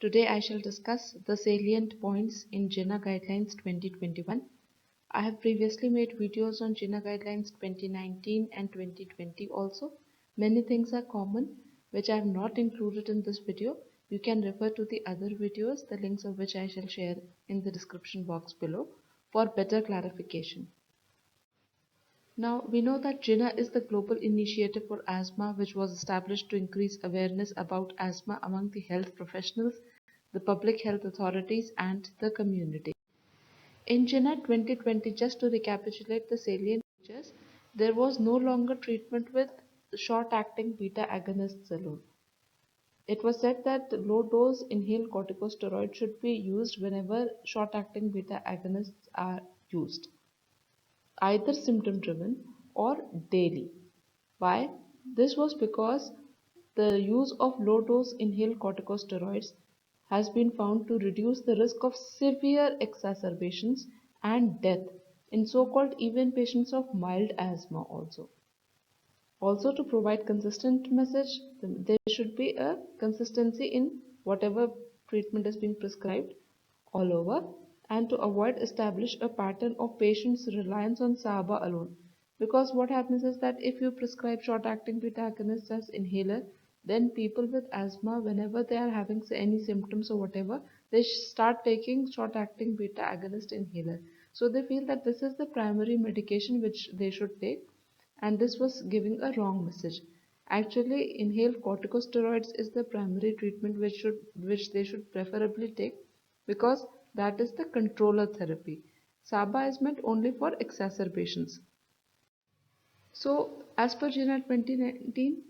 Today I shall discuss the salient points in JINA Guidelines 2021. I have previously made videos on JINA Guidelines 2019 and 2020 also. Many things are common which I have not included in this video. You can refer to the other videos, the links of which I shall share in the description box below for better clarification. Now, we know that JINA is the global initiative for asthma which was established to increase awareness about asthma among the health professionals, the public health authorities, and the community. In JINA 2020, just to recapitulate the salient features, there was no longer treatment with short-acting beta agonists alone. It was said that low-dose inhaled corticosteroids should be used whenever short-acting beta agonists are used, either symptom-driven or daily. Why? This was because the use of low-dose inhaled corticosteroids has been found to reduce the risk of severe exacerbations and death in so-called even patients of mild asthma also. Also, to provide consistent message, there should be a consistency in whatever treatment is being prescribed all over, and to avoid establish a pattern of patients' reliance on SABA alone. Because what happens is that if you prescribe short-acting beta agonists as inhaler, then people with asthma, whenever they are having any symptoms or whatever, they start taking short-acting beta agonist inhaler. So they feel that this is the primary medication which they should take, and this was giving a wrong message. Actually, inhaled corticosteroids is the primary treatment which they should preferably take, because that is the controller therapy. SABA is meant only for exacerbations. So, as per JINA 2019,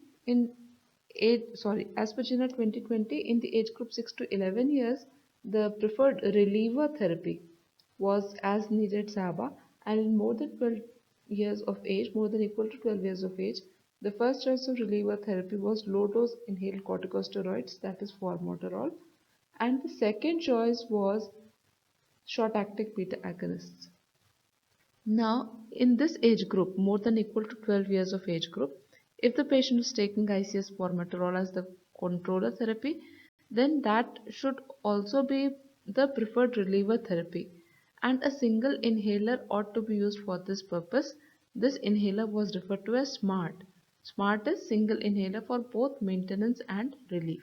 as per JINA 2020, in the age group 6 to 11 years, the preferred reliever therapy was as needed SABA, and in more than 12 years of age, more than equal to 12 years of age, the first choice of reliever therapy was low-dose inhaled corticosteroids, that is formoterol, and the second choice was short-acting beta agonists. Now, in this age group, more than equal to 12 years of age group, if the patient is taking ICS formoterol as the controller therapy, then that should also be the preferred reliever therapy, and a single inhaler ought to be used for this purpose. This inhaler was referred to as SMART. SMART is single inhaler for both maintenance and relief.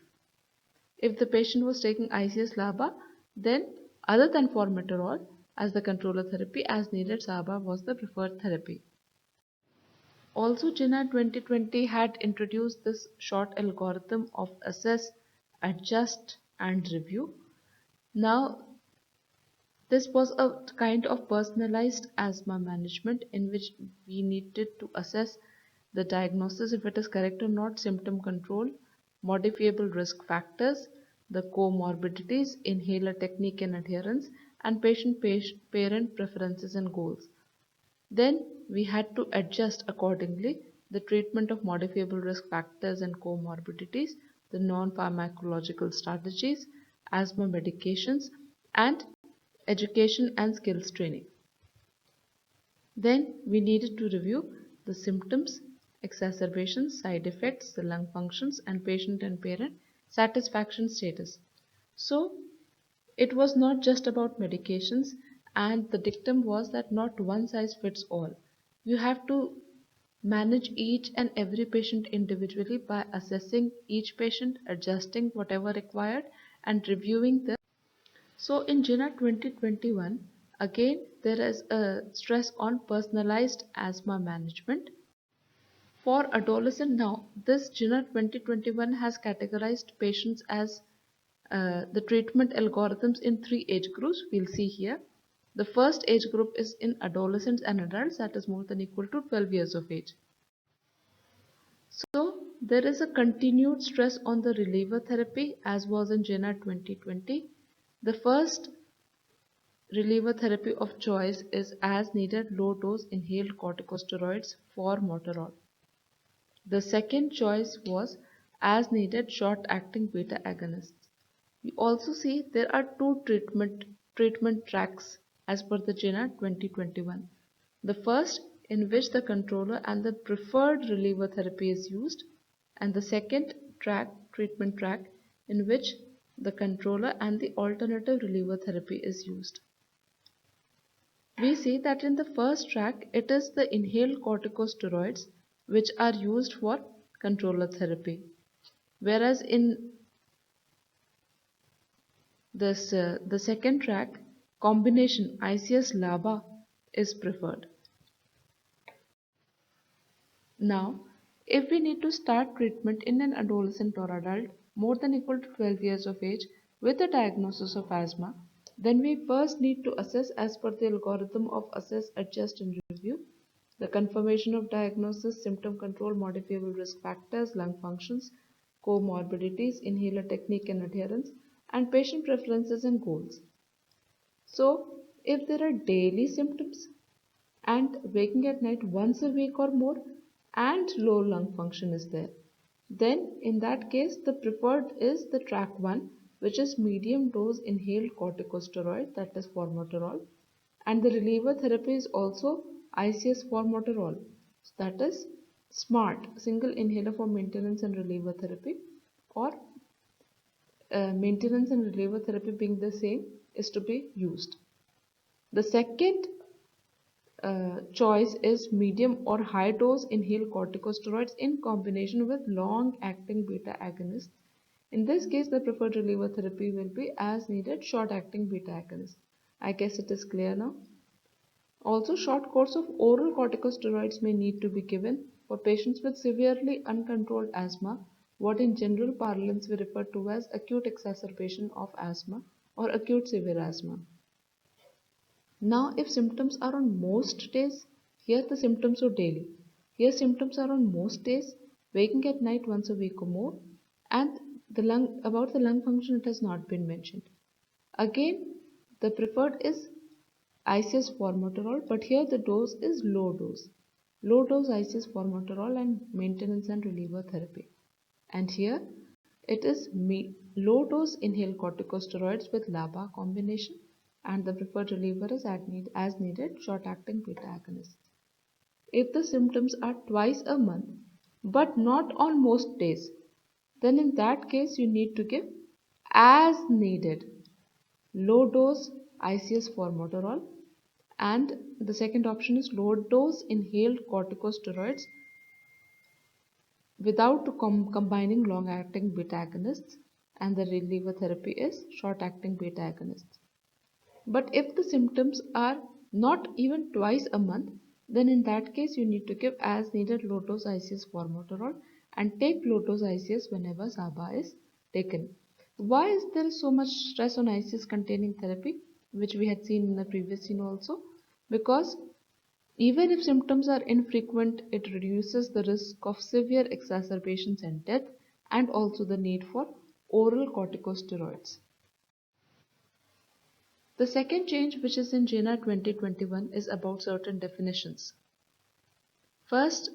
If the patient was taking ICS LABA, then other than formoterol as the controller therapy, as needed SABA was the preferred therapy. Also, JINA 2020 had introduced this short algorithm of assess, adjust, and review. Now, this was a kind of personalized asthma management in which we needed to assess the diagnosis, if it is correct or not, symptom control, modifiable risk factors, the comorbidities, inhaler technique and adherence, and patient-parent preferences and goals. Then we had to adjust accordingly the treatment of modifiable risk factors and comorbidities, the non-pharmacological strategies, asthma medications, and education and skills training. Then we needed to review the symptoms, exacerbations, side effects, the lung functions, and patient and parent satisfaction status. So it was not just about medications, and the dictum was that not one size fits all. You have to manage each and every patient individually by assessing each patient, adjusting whatever required, and reviewing them. So in JINA 2021, again there is a stress on personalized asthma management. For adolescent now, this JINA 2021 has categorized patients as the treatment algorithms in 3 age groups. We'll see here. The first age group is in adolescents and adults, that is more than equal to 12 years of age. So there is a continued stress on the reliever therapy as was in JINA 2020. The first reliever therapy of choice is as needed low dose inhaled corticosteroids formoterol. The second choice was as needed short acting beta agonists. We also see there are two treatment tracks as per the JINA 2021. The first, in which the controller and the preferred reliever therapy is used, and the second treatment track, in which the controller and the alternative reliever therapy is used. We see that in the first track, it is the inhaled corticosteroids which are used for controller therapy, whereas in the second track, combination ICS-LABA is preferred. Now, if we need to start treatment in an adolescent or adult more than equal to 12 years of age with a diagnosis of asthma, then we first need to assess as per the algorithm of assess, adjust and review, the confirmation of diagnosis, symptom control, modifiable risk factors, lung functions, comorbidities, inhaler technique and adherence, and patient preferences and goals. So, if there are daily symptoms and waking at night once a week or more and low lung function is there, then in that case the preferred is the track 1, which is medium dose inhaled corticosteroid, that is formoterol, and the reliever therapy is also ICS formoterol, that is SMART, single inhaler for maintenance and reliever therapy, or maintenance and reliever therapy being the same is to be used. The second choice is medium or high dose inhaled corticosteroids in combination with long acting beta agonists. In this case, the preferred reliever therapy will be as needed short acting beta agonist. I guess it is clear now. Also, short course of oral corticosteroids may need to be given for patients with severely uncontrolled asthma, what in general parlance we refer to as acute exacerbation of asthma or acute severe asthma. Now, if symptoms are on most days, here the symptoms are daily. Here symptoms are on most days, waking at night once a week or more, and about the lung function it has not been mentioned. Again, the preferred is ICS formoterol, but here the dose is low dose. Low dose ICS formoterol and maintenance and reliever therapy. And here it is low dose inhaled corticosteroids with LABA combination, and the preferred reliever is as needed short acting beta agonists. If the symptoms are twice a month but not on most days, then in that case you need to give as needed low dose ICS formoterol, and the second option is low dose inhaled corticosteroids without combining long acting beta agonists, and the reliever therapy is short acting beta agonists. But if the symptoms are not even twice a month, then in that case you need to give as needed low dose ICS formoterol and take low dose ICS whenever SABA is taken. Why is there so much stress on ICS containing therapy, which we had seen in the previous scene also? Because even if symptoms are infrequent, it reduces the risk of severe exacerbations and death, and also the need for oral corticosteroids. The second change, which is in JINA 2021, is about certain definitions. First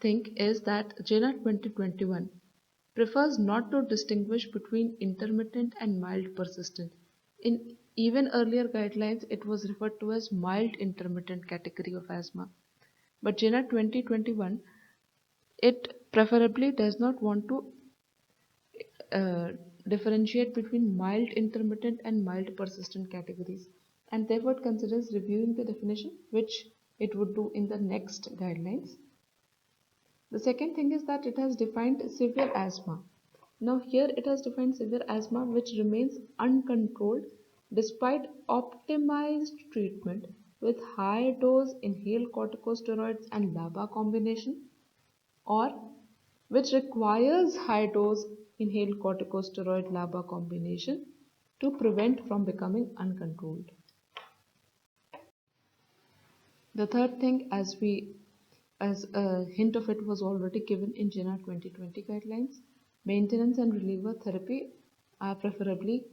thing is that JINA 2021 prefers not to distinguish between intermittent and mild persistent. In even earlier guidelines, it was referred to as mild intermittent category of asthma. But JINA 2021, it preferably does not want to differentiate between mild intermittent and mild persistent categories, and therefore it considers reviewing the definition, which it would do in the next guidelines. The second thing is that it has defined severe asthma. Now here it has defined severe asthma which remains uncontrolled despite optimized treatment with high dose inhaled corticosteroids and LABA combination, or which requires high dose inhaled corticosteroid LABA combination to prevent from becoming uncontrolled. The third thing, as a hint of it was already given in JINA 2020 guidelines, maintenance and reliever therapy are preferably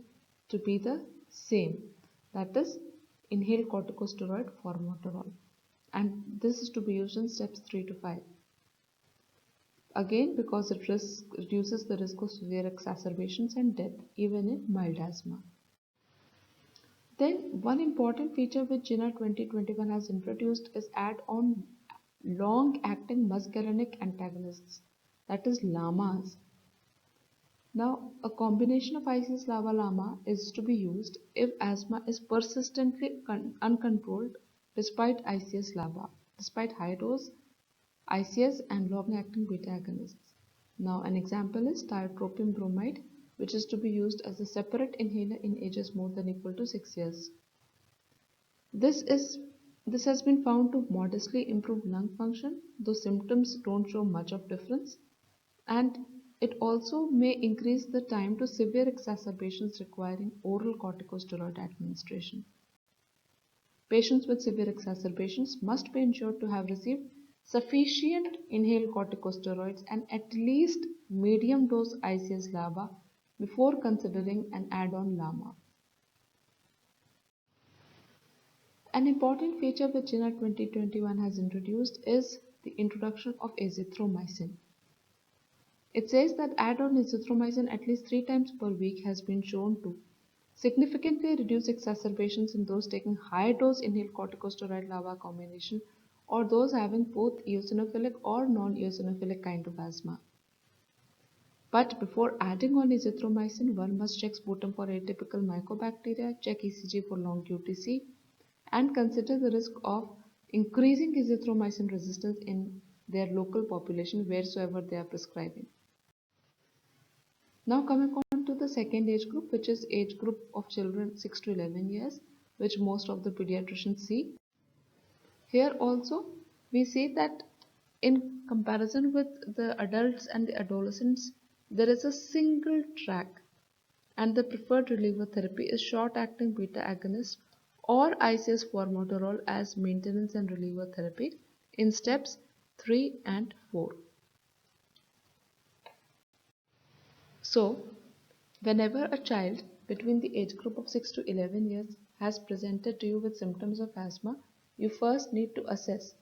to be the same, that is inhaled corticosteroid formoterol, and this is to be used in steps 3 to 5. Again, because it reduces the risk of severe exacerbations and death even in mild asthma. Then one important feature which JINA 2021 has introduced is add-on long-acting muscarinic antagonists, that is LAMAs. Now, a combination of ICS LAVA-LAMA is to be used if asthma is persistently uncontrolled despite ICS LAVA, despite high dose ICS and long-acting beta agonists. Now, an example is tiotropium bromide, which is to be used as a separate inhaler in ages more than equal to 6 years. This has been found to modestly improve lung function, though symptoms don't show much of difference, and it also may increase the time to severe exacerbations requiring oral corticosteroid administration. Patients with severe exacerbations must be ensured to have received sufficient inhaled corticosteroids and at least medium dose ICS LAVA before considering an add-on LAMA. An important feature which JINA 2021 has introduced is the introduction of azithromycin. It says that add-on azithromycin at least 3 times per week has been shown to significantly reduce exacerbations in those taking high-dose inhaled corticosteroid LAVA combination or those having both eosinophilic or non-eosinophilic kind of asthma. But before adding on azithromycin, one must check sputum for atypical mycobacteria, check ECG for long QTc, and consider the risk of increasing azithromycin resistance in their local population wheresoever they are prescribing. Now coming on to the second age group, which is age group of children 6 to 11 years, which most of the pediatricians see. Here also we see that in comparison with the adults and the adolescents, there is a single track, and the preferred reliever therapy is short-acting beta agonist or ICS formoterol as maintenance and reliever therapy in steps 3 and 4. So, whenever a child between the age group of 6 to 11 years has presented to you with symptoms of asthma, you first need to assess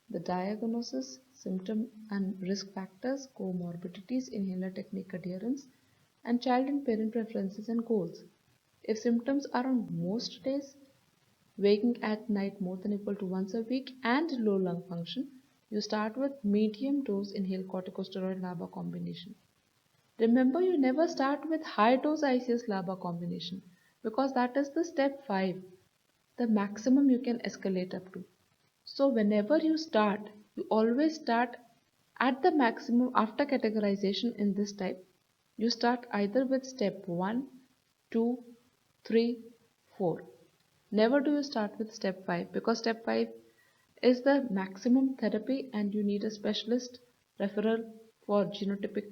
the diagnosis, symptom and risk factors, comorbidities, inhaler technique adherence, and child and parent preferences and goals. If symptoms are on most days, waking at night more than equal to once a week, and low lung function, you start with medium dose inhaled corticosteroid LABA combination. Remember, you never start with high dose ICS LABA combination because that is the step 5, the maximum you can escalate up to. So whenever you start, you always start at the maximum after categorization in this type. You start either with step 1, 2, 3, 4. Never do you start with step 5 because step 5 is the maximum therapy and you need a specialist referral for genotypic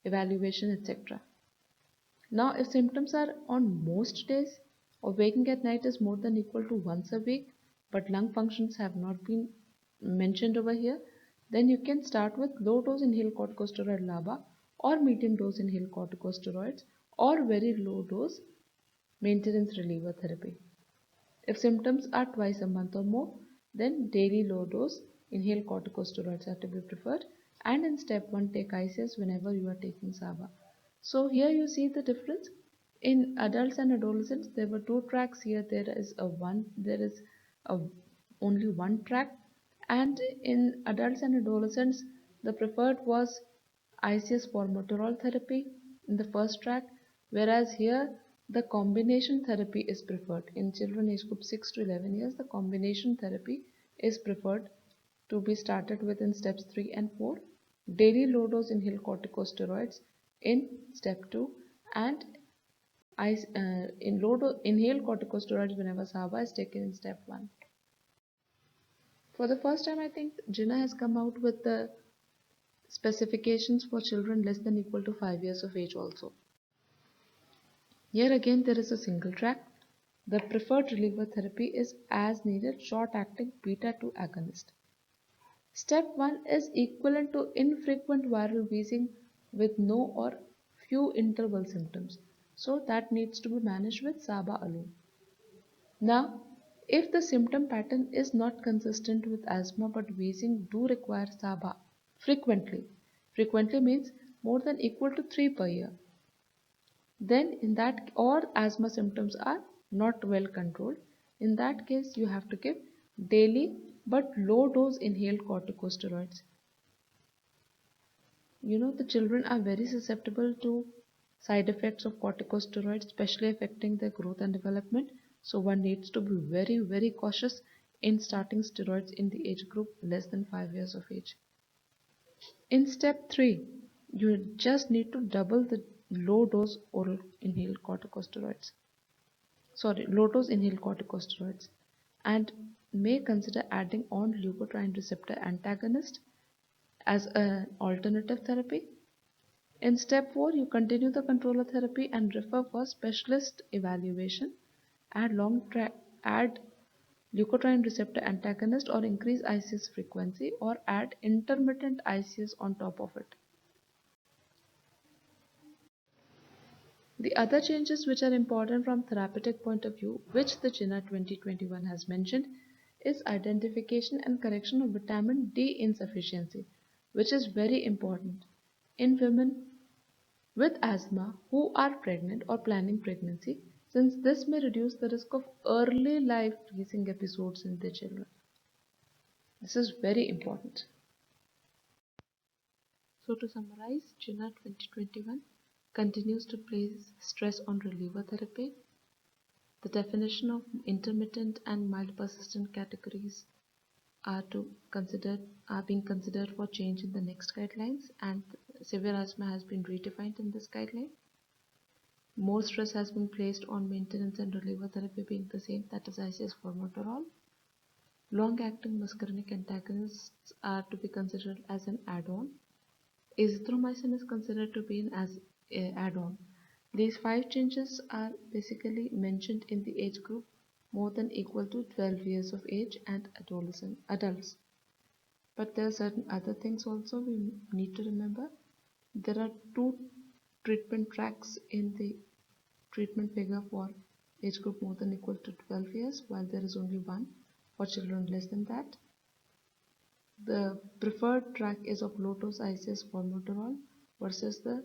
evaluation, etc. Now, if symptoms are on most days or waking at night is more than equal to once a week, but lung functions have not been mentioned over here, then you can start with low dose inhaled corticosteroid LABA or medium dose inhaled corticosteroids or very low dose maintenance reliever therapy. If symptoms are twice a month or more, then daily low dose inhaled corticosteroids are to be preferred, and in step 1 take ICS whenever you are taking SABA. So here you see the difference. In adults and adolescents there were 2 tracks. Here there is a only one track, and in adults and adolescents the preferred was ICS formoterol therapy in the first track, whereas here the combination therapy is preferred. In children age group 6 to 11 years, the combination therapy is preferred to be started within steps 3 and 4. Daily low dose inhaled corticosteroids in step 2, and in low dose inhaled corticosteroids whenever SABA is taken in step 1. For the first time, I think JINA has come out with the specifications for children less than equal to 5 years of age also. Here again there is a single track. The preferred reliever therapy is as needed short-acting beta-2 agonist. Step 1 is equivalent to infrequent viral wheezing with no or few interval symptoms. So that needs to be managed with SABA alone. Now, if the symptom pattern is not consistent with asthma but wheezing do require SABA frequently, frequently means more than equal to 3 per year, then in that, or asthma symptoms are not well controlled, in that case you have to give daily but low dose inhaled corticosteroids. You know, the children are very susceptible to side effects of corticosteroids, especially affecting their growth and development. So one needs to be very, very cautious in starting steroids in the age group less than 5 years of age. In step 3, you just need to double the low dose oral inhaled corticosteroids. Low dose inhaled corticosteroids, and may consider adding on leukotriene receptor antagonist as an alternative therapy. In step 4, you continue the controller therapy and refer for specialist evaluation. Add leukotriene receptor antagonist or increase ICS frequency, or add intermittent ICS on top of it. The other changes which are important from therapeutic point of view, which the JINA 2021 has mentioned, is identification and correction of vitamin D insufficiency, which is very important in women with asthma who are pregnant or planning pregnancy, since this may reduce the risk of early life freezing episodes in their children. This is very important. So to summarize, JINA 2021 continues to place stress on reliever therapy. The definition of intermittent and mild persistent categories are being considered for change in the next guidelines, and severe asthma has been redefined in this guideline. More stress has been placed on maintenance and reliever therapy being the same, that is ICS formoterol. Long-acting muscarinic antagonists are to be considered as an add-on. Azithromycin is considered to be an add-on. These 5 changes are basically mentioned in the age group more than equal to 12 years of age and adults. But there are certain other things also we need to remember. There are 2 treatment tracks in the treatment figure for age group more than equal to 12 years, while there is only one for children less than that. The preferred track is of low dose ICS formoterol versus the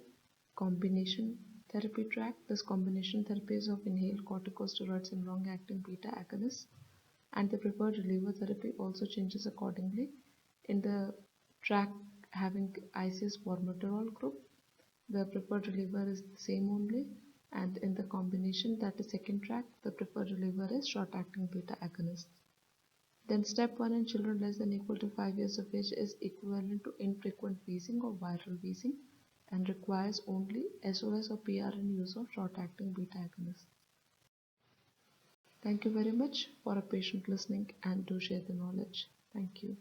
combination therapy track. This combination therapy is of inhaled corticosteroids and long acting beta agonists, and the preferred reliever therapy also changes accordingly. In the track having ICS formoterol group, the preferred reliever is the same only, and in the combination, that is second track, the preferred reliever is short acting beta agonists. Then step 1 in children less than equal to 5 years of age is equivalent to infrequent wheezing or viral wheezing and requires only SOS or PRN use of short acting beta agonists. Thank you very much for a patient listening, and do share the knowledge. Thank you.